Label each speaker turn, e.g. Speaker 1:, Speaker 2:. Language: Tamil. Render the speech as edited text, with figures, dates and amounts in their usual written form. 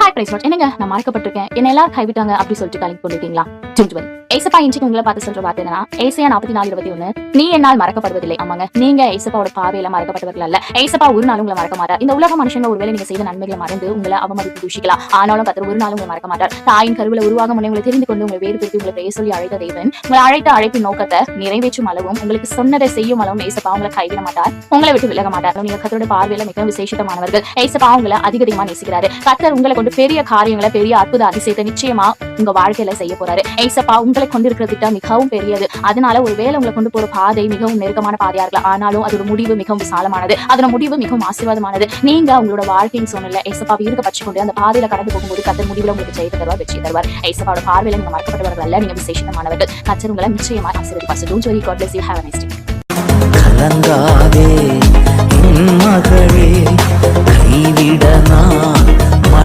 Speaker 1: Hi price Lord. என்னங்க நான் மறக்கப்பட்டிருக்கேன், என்ன எல்லாரும் கைவிட்டாங்க அப்படி சொல்லிட்டு கலங்கி கொண்டிருக்கீங்களா? ஏசப்பா இன்றைக்கு உங்களை பார்த்து சொல்ற வார்த்தை என்னன்னா, ஏசாயா 44:21, நீ என்னால் மறக்கப்படுவதில்லை. ஆமாங்க, நீங்க ஏசப்பாவோட பார்வையில மறக்கப்பட்டவர்கள் அல்ல. ஏசப்பா ஒரு நாள் உங்களை மறக்க மாட்டார். இந்த உலக மனுஷங்க ஒருவேளை நீங்க செய்த நன்மைகளை மறந்து உங்களை அவமதித்து தூஷிக்கலாம். ஆனாலும் கர்த்தர் ஒரு நாள் உங்களை மறக்க மாட்டார். தாயின் கருவில உருவாக முன்னே உங்களை தெரிந்து கொண்டு உங்களை வேறுபடுத்தி உங்களை பெயர் சொல்லி அழைத்த தேவன் உங்களை அழைத்த அழைப்பின் நோக்கத்தை நிறைவேற்றும் அளவும் உங்களுக்கு சொன்னதை செய்யும் அளவும் ஏசப்பா உங்களை கைவிட மாட்டார், உங்களை விட்டு விலக மாட்டார். நீங்க கர்த்தரோட பார்வையில மிகவும் விசேஷமானவர்கள். ஏசப்பா உங்களை அதிகமா நேசிக்கிறாரு. கர்த்தர் உங்களை கொண்டு பெரிய காரியங்களை, பெரிய அற்புத அதிசயத்தை நிச்சயமா உங்க வாழ்க்கையில செய்ய போறாரு. ஏசப்பா உங்களை கொண்டிருக்கிற திட்டம் மிகவும் பெரியது. அதனால ஒருவேளை உங்களை கொண்டு போற பாதை மிகவும் நெருக்கமான பாதையா இருக்கலாம், ஆனாலும் அதோட முடிவு மிகவும் விசாலமானது, அதோட முடிவு மிகவும் ஆசீர்வாதமானது. நீங்க உங்களோட வாழ்க்கையின் சூழ்நிலை ஏசப்பாவை இருக்க பற்றி கொண்டு அந்த பாதையில கடந்து போகும்போது கர்த்தர் முடிவுல உங்களுக்கு ஜெயித்து தருவார், வெற்றி தருவார். ஏசப்பாவோட பார்வையில நீங்க மறக்கப்பட்டவர்கள் அல்ல, நீங்க விசேஷமானவர்கள். கர்த்தர் உங்களை நிச்சயமா ஆசீர்வதிப்பார். Don't worry, God bless you. Have a nice day.
Speaker 2: கலங்காதே என் மகளே, கைவிட நான்